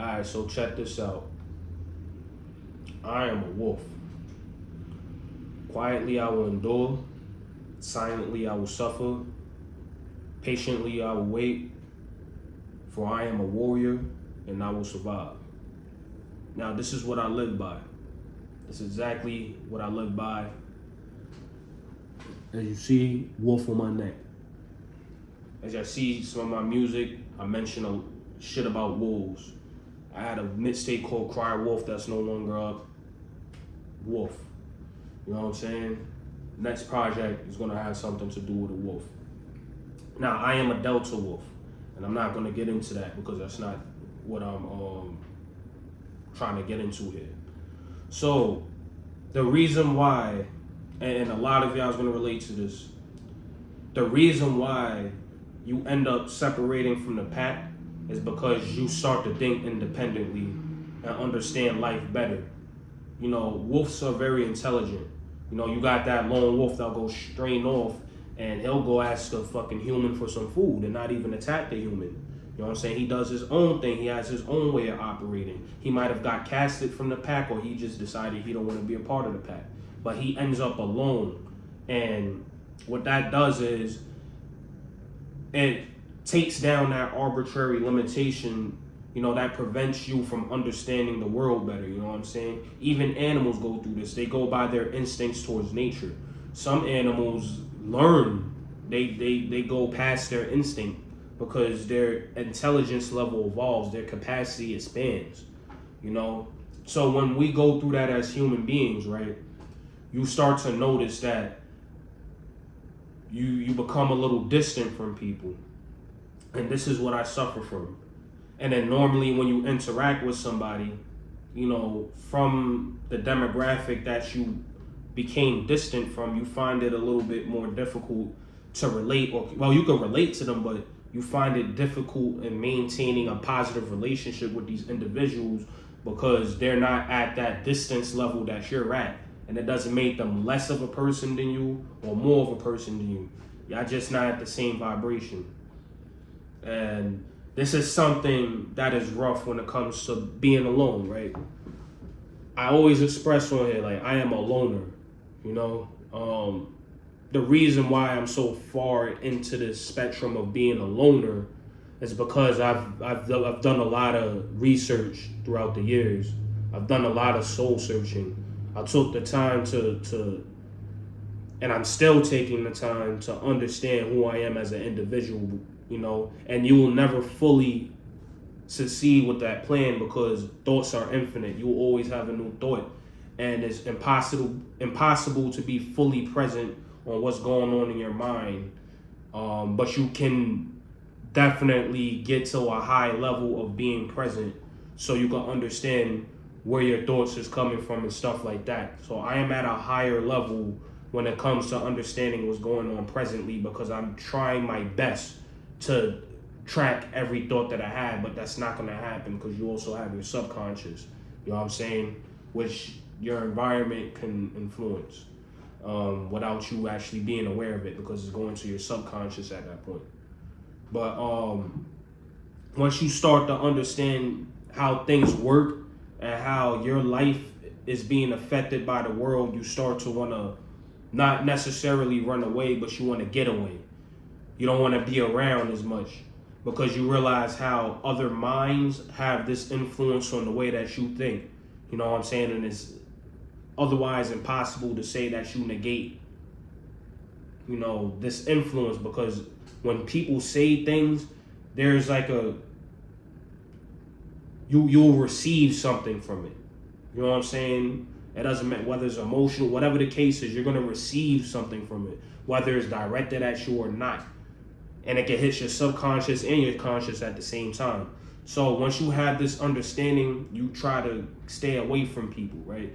Alright, so check this out. I am a wolf. Quietly I will endure, silently I will suffer, patiently I will wait, for I am a warrior and I will survive. Now, this is what I live by. This is exactly what I live by. As you see, wolf on my neck. As y'all see some of my music, I mention a shit about wolves. I had a mixtape called Cry Wolf that's no longer up. Wolf. You know what I'm saying? Next project is gonna have something to do with a wolf. Now, I am a Delta wolf, and I'm not gonna get into that because that's not what I'm trying to get into here. So, the reason why, and a lot of y'all is gonna relate to this, the reason why you end up separating from the pack is because you start to think independently and understand life better. You know, wolves are very intelligent. You know, you got that lone wolf that'll go straight off and he'll go ask a fucking human for some food and not even attack the human. You know what I'm saying? He does his own thing. He has his own way of operating. He might have got casted from the pack, or he just decided he don't want to be a part of the pack. But he ends up alone. And what that does is it takes down that arbitrary limitation, you know, that prevents you from understanding the world better. You know what I'm saying? Even animals go through this. They go by their instincts towards nature. Some animals learn. They go past their instinct because their intelligence level evolves, their capacity expands, you know? So when we go through that as human beings, right, you start to notice that you become a little distant from people. And this is what I suffer from. And then normally when you interact with somebody, you know, from the demographic that you became distant from, you find it a little bit more difficult to relate, or, well, you can relate to them, but you find it difficult in maintaining a positive relationship with these individuals because they're not at that distance level that you're at. And it doesn't make them less of a person than you or more of a person than you. Y'all just not at the same vibration. And this is something that is rough when it comes to being alone, right? I always express on here, like, I am a loner, you know? The reason why I'm so far into this spectrum of being a loner is because I've done a lot of research throughout the years. I've done a lot of soul searching. I took the time to and I'm still taking the time to understand who I am as an individual, you know, and you will never fully succeed with that plan because thoughts are infinite. You will always have a new thought, and it's impossible to be fully present on what's going on in your mind. But you can definitely get to a high level of being present so you can understand where your thoughts is coming from and stuff like that. So I am at a higher level when it comes to understanding what's going on presently because I'm trying my best to track every thought that I have, but that's not going to happen because you also have your subconscious, you know what I'm saying, which your environment can influence without you actually being aware of it because it's going to your subconscious at that point. But once you start to understand how things work and how your life is being affected by the world, you start to want to not necessarily run away, but you want to get away. You don't want to be around as much because you realize how other minds have this influence on the way that you think. You know what I'm saying? And it's otherwise impossible to say that you negate, you know, this influence because when people say things, there's like you'll receive something from it. You know what I'm saying? It doesn't matter whether it's emotional, whatever the case is, you're going to receive something from it, whether it's directed at you or not. And it can hit your subconscious and your conscious at the same time. So once you have this understanding, you try to stay away from people, right?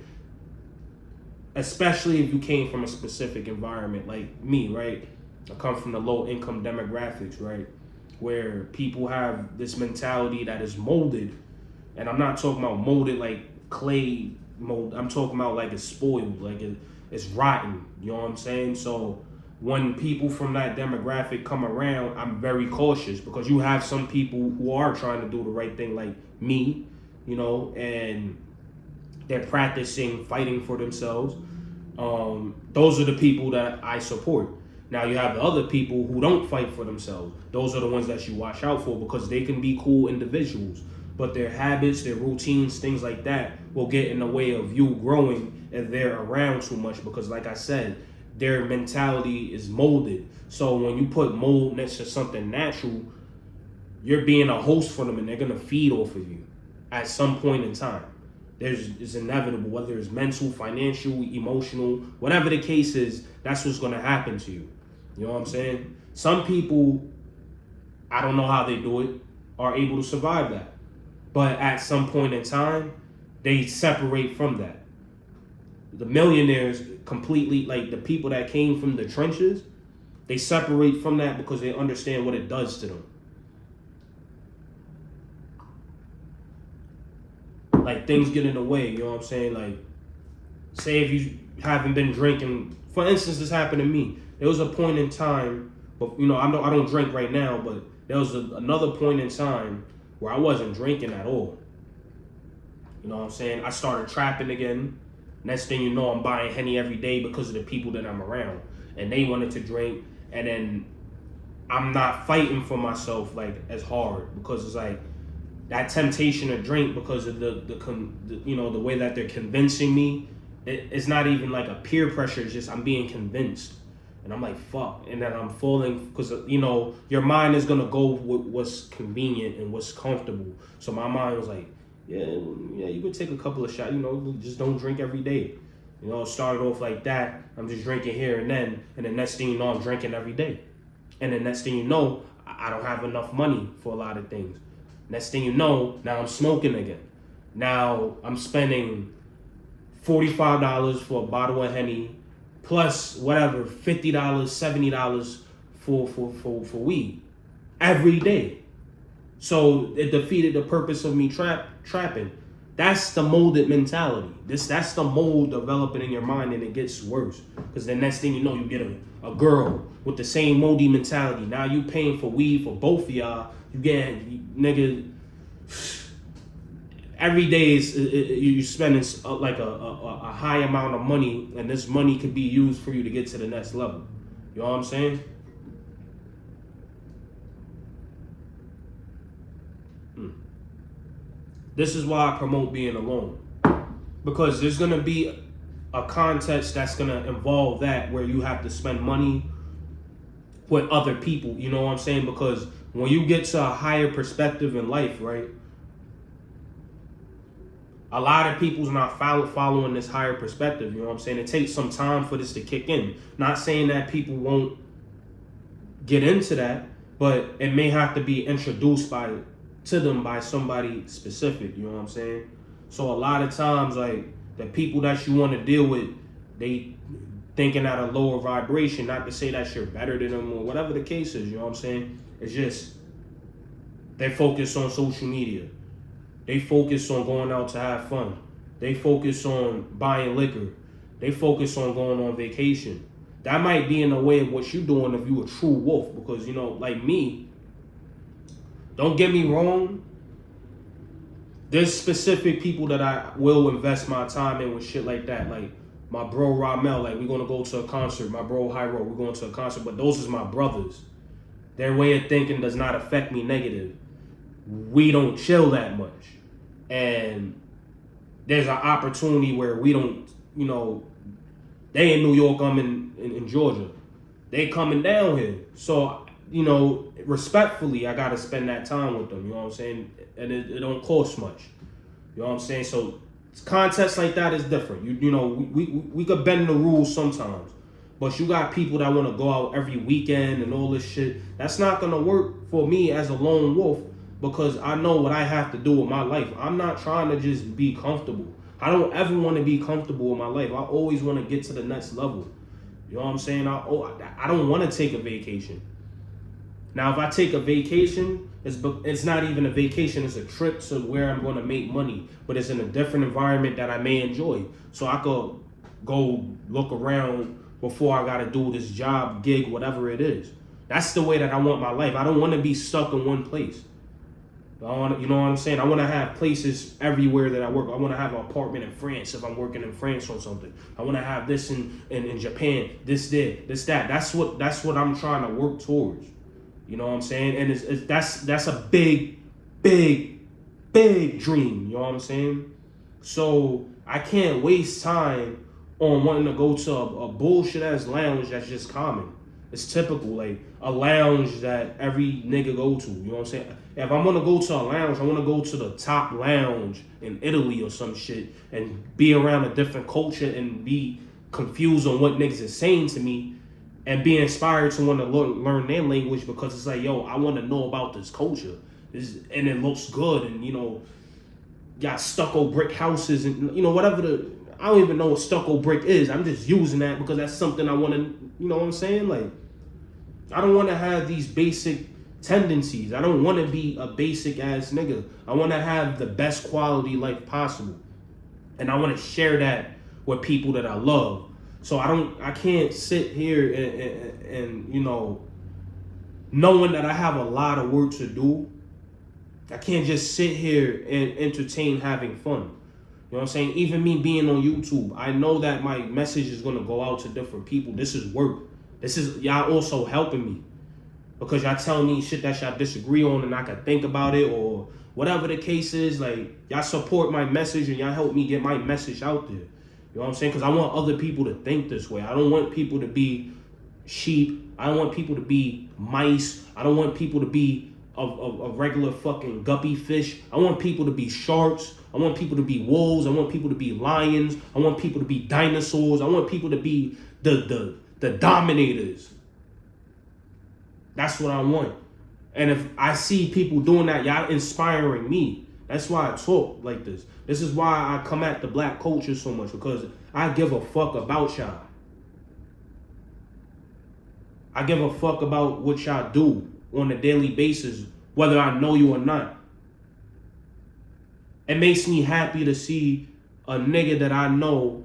Especially if you came from a specific environment like me, right? I come from the low income demographics, right? Where people have this mentality that is molded. And I'm not talking about molded like clay mold. I'm talking about like it's spoiled, like it's rotten. You know what I'm saying? So when people from that demographic come around, I'm very cautious because you have some people who are trying to do the right thing, like me, and they're practicing fighting for themselves. Those are the people that I support. Now you have the other people who don't fight for themselves. Those are the ones that you watch out for because they can be cool individuals, but their habits, their routines, things like that will get in the way of you growing if they're around too much because like I said, their mentality is molded. So when you put mold next to something natural, you're being a host for them and they're gonna feed off of you at some point in time. It's inevitable, whether it's mental, financial, emotional, whatever the case is, that's what's gonna happen to you. You know what I'm saying? Some people, I don't know how they do it, are able to survive that. But at some point in time, they separate from that. The millionaires completely, like the people that came from the trenches, they separate from that because they understand what it does to them. Like things get in the way, you know what I'm saying? Like, say if you haven't been drinking, for instance, this happened to me. There was a point in time, but I don't drink right now, but there was another point in time where I wasn't drinking at all. You know what I'm saying? I started trapping again. Next thing you know, I'm buying Henny every day because of the people that I'm around. And they wanted to drink. And then I'm not fighting for myself like as hard because it's like that temptation to drink because of the way that they're convincing me. It's not even like a peer pressure. It's just I'm being convinced. And I'm like, fuck. And then I'm falling because, your mind is going to go with what's convenient and what's comfortable. So my mind was like, yeah, you could take a couple of shots, just don't drink every day. It started off like that. I'm just drinking here and then. And the next thing you know, I'm drinking every day. And the next thing you know, I don't have enough money for a lot of things. Next thing you know, now I'm smoking again. Now I'm spending $45 for a bottle of Henny, plus whatever, $50, $70 for weed every day. So it defeated the purpose of me trapping. That's the molded mentality. That's the mold developing in your mind, and it gets worse. Because the next thing you know, you get a girl with the same moldy mentality. Now you paying for weed for both of y'all. You get, nigga, every day you spending like a high amount of money, and this money could be used for you to get to the next level. You know what I'm saying? This is why I promote being alone. Because there's going to be a context that's going to involve that where you have to spend money with other people. You know what I'm saying? Because when you get to a higher perspective in life, right? A lot of people's not following this higher perspective. You know what I'm saying? It takes some time for this to kick in. Not saying that people won't get into that, but it may have to be introduced to them by somebody specific, you know what I'm saying? So a lot of times, like, the people that you want to deal with, they thinking at a lower vibration, not to say that you're better than them or whatever the case is, you know what I'm saying? It's just, they focus on social media. They focus on going out to have fun. They focus on buying liquor. They focus on going on vacation. That might be in the way of what you're doing if you a true wolf, because, like me, don't get me wrong, there's specific people that I will invest my time in with shit like that. Like my bro Ramel, like we're gonna go to a concert. My bro Hyro, we're going to a concert. But those is my brothers. Their way of thinking does not affect me negative. We don't chill that much. And there's an opportunity where we don't, they in New York, I'm in Georgia. They coming down here. So, respectfully, I gotta spend that time with them, you know what I'm saying? And it don't cost much. You know what I'm saying? So contests like that is different. We could bend the rules sometimes. But you got people that want to go out every weekend and all this shit. That's not gonna work for me as a lone wolf, because I know what I have to do with my life. I'm not trying to just be comfortable. I don't ever want to be comfortable in my life. I always want to get to the next level. You know what I'm saying? I don't want to take a vacation. Now, if I take a vacation, it's not even a vacation. It's a trip to where I'm going to make money. But it's in a different environment that I may enjoy. So I could go look around before I got to do this job, gig, whatever it is. That's the way that I want my life. I don't want to be stuck in one place. You know You know what I'm saying? I want to have places everywhere that I work. I want to have an apartment in France if I'm working in France on something. I want to have this in Japan, this there, this that. That's what I'm trying to work towards. You know what I'm saying? And that's a big dream. You know what I'm saying? So I can't waste time on wanting to go to a bullshit ass lounge that's just common. It's typical, like a lounge that every nigga go to. You know what I'm saying? If I'm gonna go to a lounge, I want to go to the top lounge in Italy or some shit and be around a different culture and be confused on what niggas is saying to me and be inspired to want to learn their language because it's like, yo, I want to know about this culture. And it looks good, and you know, got stucco brick houses and you know whatever I don't even know what stucco brick is. I'm just using that because that's something I want to, you know what I'm saying? Like, I don't want to have these basic tendencies. I don't want to be a basic ass nigga. I want to have the best quality life possible. And I want to share that with people that I love. So I can't sit here and you know, knowing that I have a lot of work to do. I can't just sit here and entertain having fun. You know what I'm saying? Even me being on YouTube, I know that my message is going to go out to different people. This is work. This is y'all also helping me. Because y'all telling me shit that y'all disagree on and I can think about it or whatever the case is. Like, y'all support my message and y'all help me get my message out there. You know what I'm saying? Because I want other people to think this way. I don't want people to be sheep. I don't want people to be mice. I don't want people to be a regular fucking guppy fish. I want people to be sharks. I want people to be wolves. I want people to be lions. I want people to be dinosaurs. I want people to be the dominators. That's what I want. And if I see people doing that, y'all inspiring me. That's why I talk like this. This is why I come at the black culture so much, because I give a fuck about y'all. I give a fuck about what y'all do on a daily basis, whether I know you or not. It makes me happy to see a nigga that I know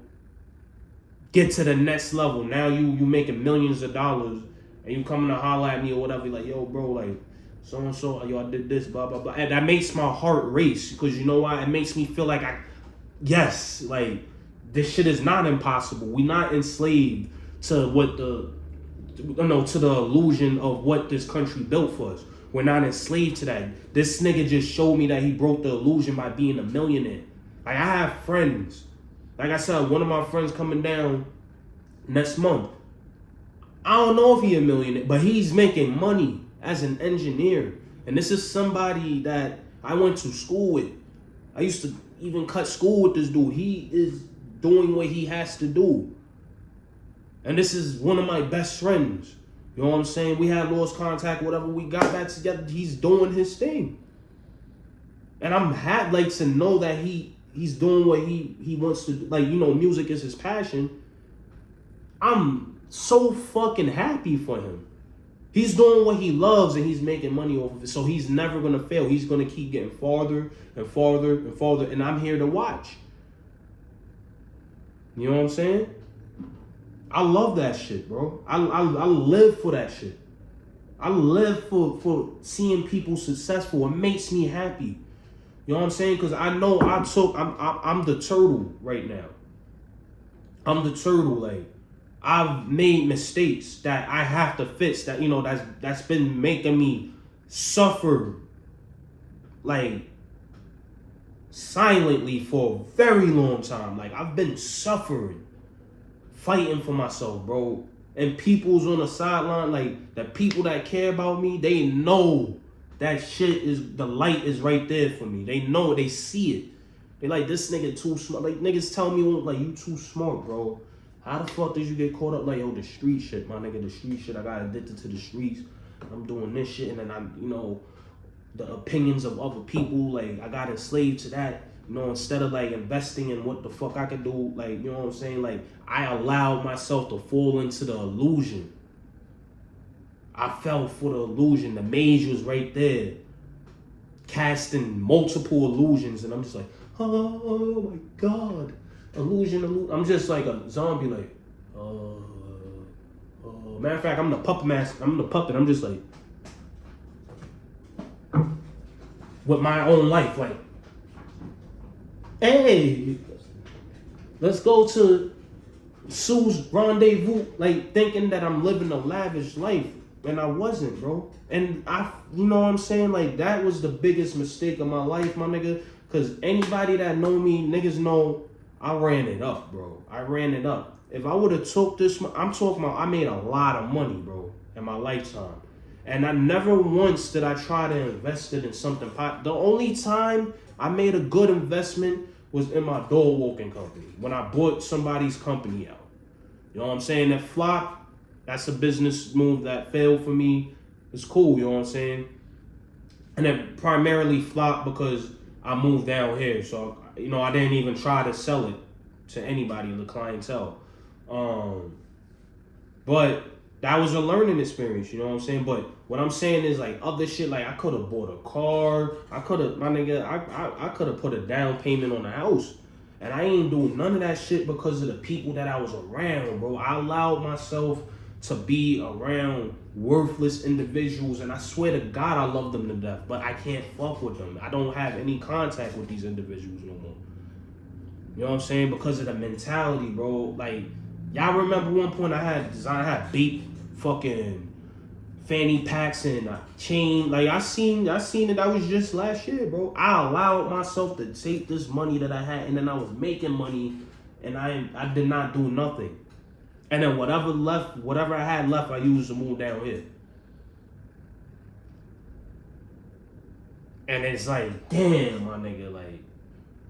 get to the next level. Now you making millions of dollars and you coming to holler at me or whatever, like, yo, bro, like, so-and-so, yo, I did this, blah, blah, blah. And that makes my heart race, because you know why? It makes me feel like yes, like, this shit is not impossible. We not enslaved to to the illusion of what this country built for us. We're not enslaved to that. This nigga just showed me that he broke the illusion by being a millionaire. Like, I have friends. Like I said, one of my friends coming down next month. I don't know if he a millionaire, but he's making money as an engineer. And this is somebody that I went to school with. I used to even cut school with this dude. He is doing what he has to do. And this is one of my best friends. You know what I'm saying? We had lost contact, whatever. We got back together. He's doing his thing. And I'm happy, like, to know that he's doing what he wants to do. Like, you know, music is his passion. I'm so fucking happy for him. He's doing what he loves and he's making money off of it. So he's never going to fail. He's going to keep getting farther and farther and farther. And I'm here to watch. You know what I'm saying? I love that shit, bro. I live for that shit. I live for seeing people successful. It makes me happy. You know what I'm saying? Because I know I'm the turtle right now. I'm the turtle. Like, I've made mistakes that I have to fix. That, you know, that's been making me suffer, like, silently for a very long time. Like, I've been suffering, fighting for myself, bro. And people's on the sideline, like, the people that care about me, they know that shit is, the light is right there for me. They know it, they see it. They like, this nigga too smart. Like, niggas tell me, like, you too smart, bro. How the fuck did you get caught up? Like, yo, the street shit, my nigga, the street shit. I got addicted to the streets. I'm doing this shit, and then I'm, you know, the opinions of other people, like, I got enslaved to that. You know, instead of, like, investing in what the fuck I could do, like, you know what I'm saying? Like, I allowed myself to fall into the illusion. I fell for the illusion. The mage was right there, casting multiple illusions, and I'm just like, oh my God. Illusion. I'm just like a zombie, like, matter of fact, I'm the puppet master. I'm the puppet. I'm just like, with my own life. Like, hey, let's go to Sue's rendezvous, like thinking that I'm living a lavish life, and I wasn't, bro. And you know what I'm saying? Like, that was the biggest mistake of my life, my nigga. Cause anybody that know me, niggas know I ran it up, bro. I ran it up. If I would have took this, I'm talking about, I made a lot of money, bro, in my lifetime. And I never once did I try to invest it in something. The only time I made a good investment was in my dog walking company, when I bought somebody's company out. You know what I'm saying? That flop, that's a business move that failed for me. It's cool, you know what I'm saying? And it primarily flopped because I moved down here. So, you know, I didn't even try to sell it to anybody, the clientele. But that was a learning experience, you know what I'm saying? But what I'm saying is, like, other shit, like, I could have bought a car. I could have, my nigga, I could have put a down payment on the house. And I ain't doing none of that shit because of the people that I was around, bro. I allowed myself to be around worthless individuals, and I swear to God I love them to death, but I can't fuck with them. I don't have any contact with these individuals no more. You know what I'm saying? Because of the mentality, bro. Like, y'all remember one point I had beat fucking fanny packs and a chain. Like, I seen it. That was just last year, bro. I allowed myself to take this money that I had, and then I was making money, and I did not do nothing. And then whatever I had left, I used to move down here. And it's like, damn, my nigga, like,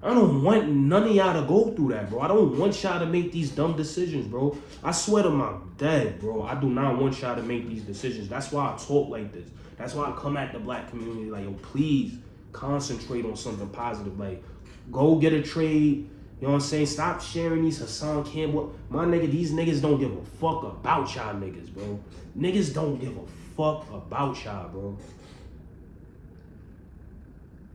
I don't want none of y'all to go through that, bro. I don't want y'all to make these dumb decisions, bro. I swear to my dad, bro, I do not want y'all to make these decisions. That's why I talk like this. That's why I come at the black community like, yo, please concentrate on something positive. Like, go get a trade. You know what I'm saying? Stop sharing these Hassan Campbell. My nigga, these niggas don't give a fuck about y'all niggas, bro. Niggas don't give a fuck about y'all, bro.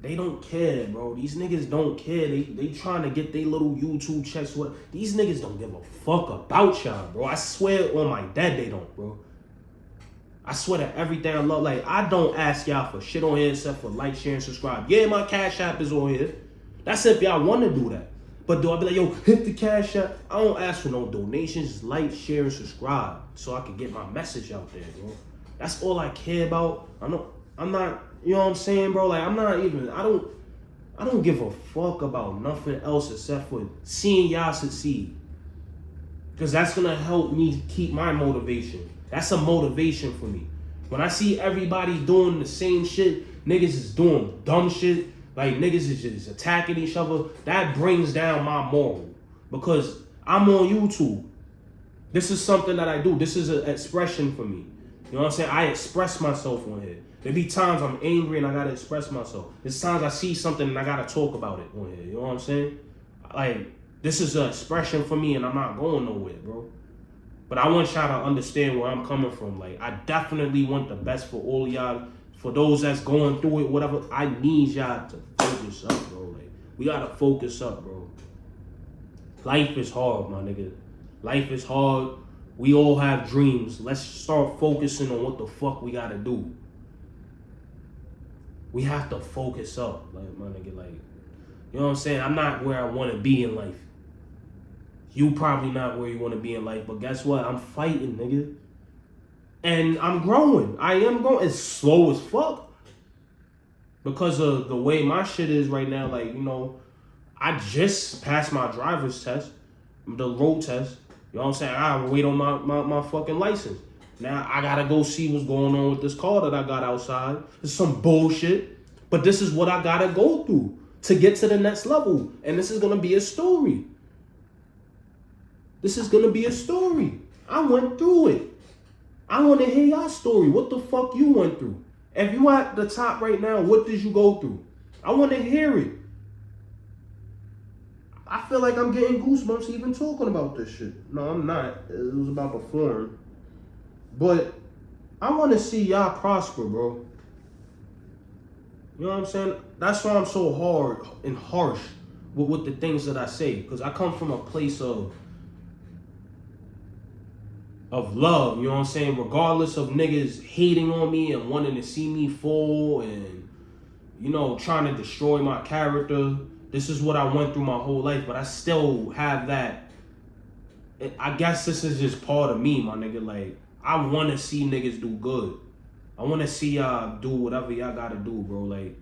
They don't care, bro. These niggas don't care. They trying to get their little YouTube checks. What? These niggas don't give a fuck about y'all, bro. I swear on my dad they don't, bro. I swear to everything I love. Like, I don't ask y'all for shit on here except for like, share, and subscribe. Yeah, my Cash App is on here. That's if y'all want to do that. But do I be like, yo, hit the Cash App? I don't ask for no donations. Just like, share, and subscribe so I can get my message out there, bro. That's all I care about. I'm not, you know what I'm saying, bro? Like, I don't give a fuck about nothing else except for seeing y'all succeed. Because that's going to help me keep my motivation. That's a motivation for me. When I see everybody doing the same shit, niggas is doing dumb shit, like niggas is just attacking each other, that brings down my moral. Because I'm on YouTube. This is something that I do. This is an expression for me. You know what I'm saying? I express myself on here. There be times I'm angry and I gotta express myself. There's times I see something and I gotta talk about it on here. You know what I'm saying? Like, this is an expression for me and I'm not going nowhere, bro. But I want y'all to understand where I'm coming from. Like, I definitely want the best for all y'all. For those that's going through it, whatever, I need y'all to focus up, bro. Like, we gotta focus up, bro. Life is hard, my nigga. Life is hard. We all have dreams. Let's start focusing on what the fuck we gotta do. We have to focus up, like, my nigga, like, you know what I'm saying? I'm not where I want to be in life. You probably not where you want to be in life, but guess what? I'm fighting, nigga. And I'm growing. I am growing. It's slow as fuck. Because of the way my shit is right now, like, you know, I just passed my driver's test, the road test. You know what I'm saying? I gotta wait on my fucking license. Now I gotta go see what's going on with this car that I got outside. It's some bullshit. But this is what I gotta go through to get to the next level. And this is gonna be a story. This is gonna be a story. I went through it. I wanna hear your story. What the fuck you went through? If you at the top right now, what did you go through? I wanna hear it. I feel like I'm getting goosebumps even talking about this shit. No, I'm not. It was about performing. But I want to see y'all prosper, bro. You know what I'm saying? That's why I'm so hard and harsh with the things that I say. Because I come from a place of love, you know what I'm saying? Regardless of niggas hating on me and wanting to see me fall and trying to destroy my character. This is what I went through my whole life, but I still have that. I guess this is just part of me, my nigga. Like, I want to see niggas do good. I want to see y'all do whatever y'all got to do, bro. Like, you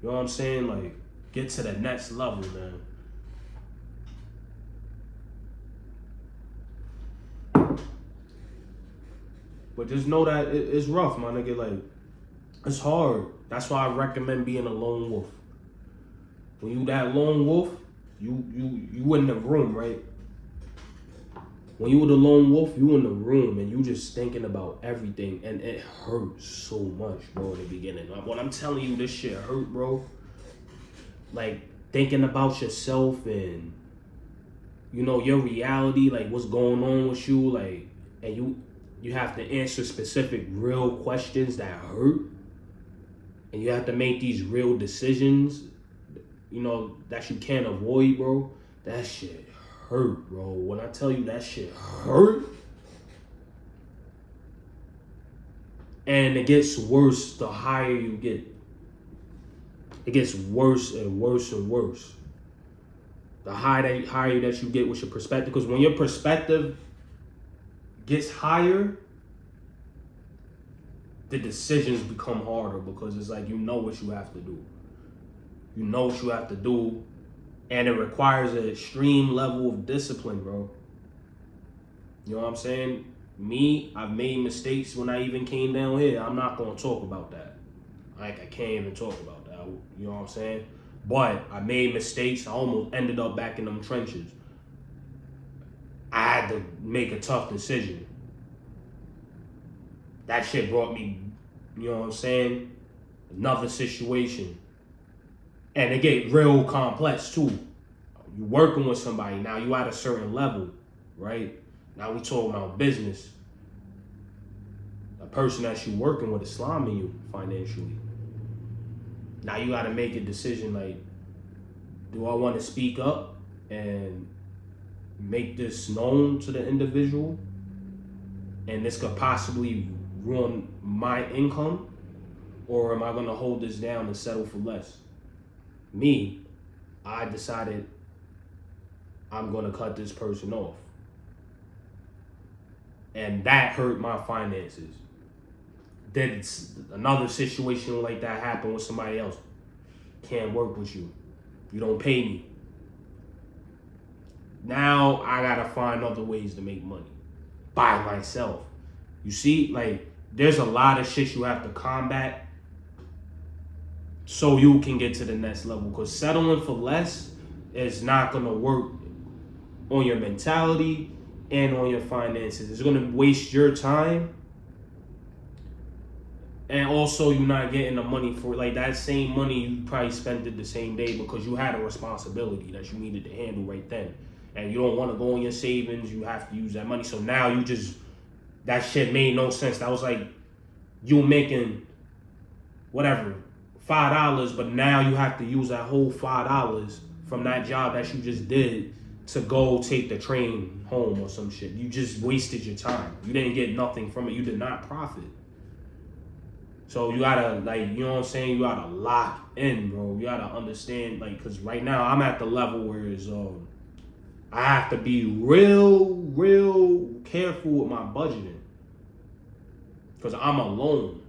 know what I'm saying? Like, get to the next level, man. But just know that it's rough, my nigga. Like, it's hard. That's why I recommend being a lone wolf. When you that lone wolf, you in the room, right? When you were the lone wolf, you in the room and you just thinking about everything, and it hurts so much, bro, in the beginning. Like, when I'm telling you this shit hurt, bro, like thinking about yourself and your reality, like what's going on with you, like, and you have to answer specific real questions that hurt, and you have to make these real decisions, that you can't avoid, bro. That shit hurt, bro. When I tell you that shit hurt, and it gets worse the higher you get. It gets worse and worse and worse. The higher that you get with your perspective, because when your perspective gets higher, the decisions become harder, because it's like what you have to do. You know what you have to do, and it requires an extreme level of discipline, bro. You know what I'm saying? Me, I've made mistakes when I even came down here. I'm not gonna talk about that. Like, I can't even talk about that. You know what I'm saying? But I made mistakes. I almost ended up back in them trenches. I had to make a tough decision. That shit brought me, you know what I'm saying, another situation. And it get real complex too. You working with somebody, now you at a certain level, right? Now we talking about business. The person that you working with is slamming you financially. Now you gotta make a decision, like, do I want to speak up and make this known to the individual, and this could possibly ruin my income, or am I gonna hold this down and settle for less? Me, I decided I'm gonna cut this person off. And that hurt my finances. Then another situation like that happened with somebody else. Can't work with you. You don't pay me. Now I gotta find other ways to make money by myself. You see, like, there's a lot of shit you have to combat so you can get to the next level. Because settling for less is not gonna work on your mentality and on your finances. It's gonna waste your time. And also, you're not getting the money for, like, that same money you probably spent it the same day because you had a responsibility that you needed to handle right then. And you don't want to go in your savings, you have to use that money. So now that shit made no sense. That was like you making whatever, $5, but now you have to use that whole $5 from that job that you just did to go take the train home or some shit. You just wasted your time. You didn't get nothing from it. You did not profit. So you gotta, like, you know what I'm saying? You gotta lock in, bro. You gotta understand, like, because right now I'm at the level where I have to be real careful with my budgeting, because I'm alone.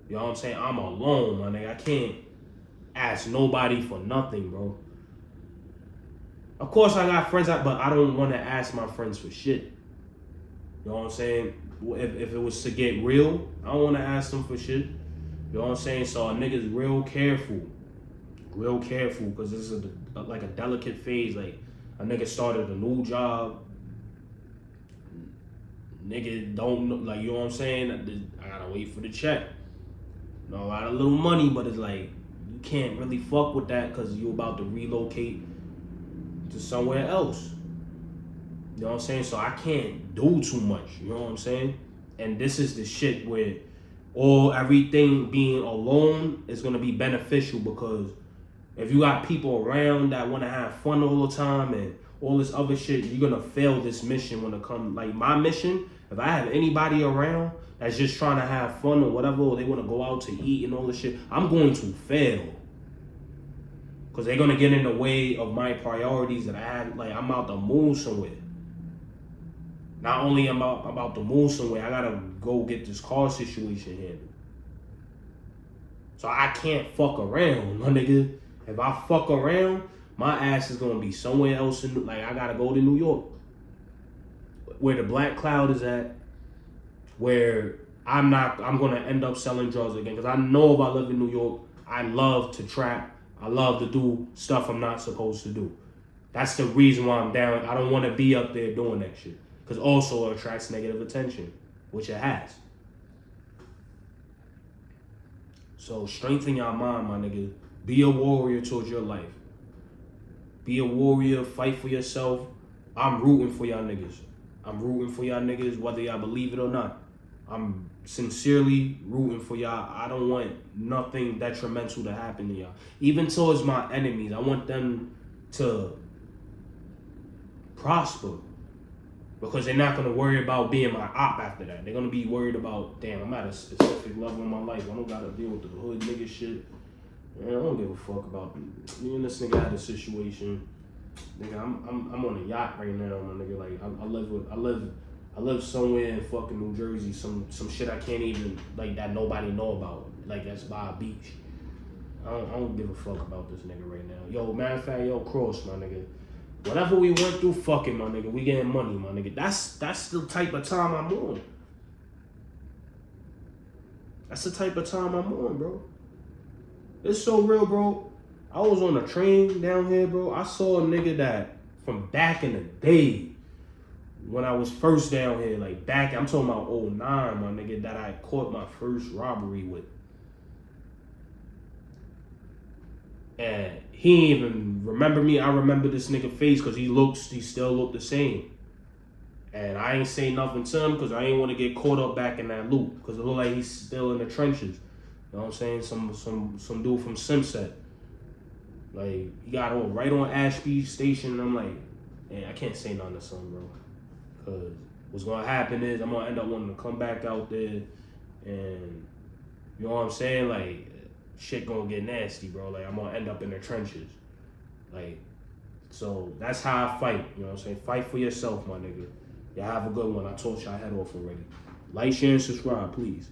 You know what I'm saying? I'm alone, my nigga. I can't ask nobody for nothing, bro. Of course I got friends, but I don't want to ask my friends for shit. You know what I'm saying? If it was to get real, I don't want to ask them for shit. You know what I'm saying? So a nigga's real careful, because this is like a delicate phase. Like, a nigga started a new job. Nigga don't know, like, you know what I'm saying? I gotta wait for the check. You know, I got a little money, but it's like, you can't really fuck with that because you're about to relocate to somewhere else. You know what I'm saying? So I can't do too much. You know what I'm saying? And this is the shit where everything being alone is gonna be beneficial, because if you got people around that want to have fun all the time and all this other shit, you're gonna fail this mission when it comes. Like, my mission If I have anybody around that's just trying to have fun or whatever, or they want to go out to eat and all this shit, I'm going to fail. Because they're going to get in the way of my priorities that I have. Like, I'm out to move somewhere. Not only am I about to move somewhere, I got to go get this car situation handled. So I can't fuck around, my nigga. If I fuck around, my ass is gonna be somewhere else. I gotta go to New York, where the black cloud is at. Where I'm gonna end up selling drugs again. Because I know if I live in New York, I love to trap. I love to do stuff I'm not supposed to do. That's the reason why I'm down. I don't want to be up there doing that shit. Because also it attracts negative attention, which it has. So strengthen your mind, my nigga. Be a warrior towards your life. Be a warrior, fight for yourself. I'm rooting for y'all niggas. I'm rooting for y'all niggas, whether y'all believe it or not. I'm sincerely rooting for y'all. I don't want nothing detrimental to happen to y'all. Even towards my enemies, I want them to prosper. Because they're not going to worry about being my op after that. They're going to be worried about, damn, I'm at a specific level in my life. I don't got to deal with the hood nigga shit. Man, I don't give a fuck about me and this nigga had a situation. Nigga, I'm on a yacht right now, my nigga. Like I live somewhere in fucking New Jersey. Some shit I can't even that nobody know about. Like that's by a beach. I don't give a fuck about this nigga right now. Yo, matter of fact, yo, Cross, my nigga. Whatever we went through, fuck it, my nigga. We getting money, my nigga. That's the type of time I'm on. That's the type of time I'm on, bro. It's so real, bro. I was on a train down here, bro. I saw a nigga that from back in the day when I was first down here, I'm talking about 09, my nigga, that I caught my first robbery with. And he ain't even remember me. I remember this nigga face because he still looked the same. And I ain't say nothing to him because I ain't want to get caught up back in that loop. Because it look like he's still in the trenches. You know what I'm saying? Some dude from Simset. Like, he got on right on Ashby Station. And I'm like, man, I can't say nothing to son, bro. Because what's going to happen is I'm going to end up wanting to come back out there. And, you know what I'm saying? Like, shit going to get nasty, bro. Like, I'm going to end up in the trenches. Like, so that's how I fight. You know what I'm saying? Fight for yourself, my nigga. Y'all have a good one. I told y'all head off already. Like, share, and subscribe, please.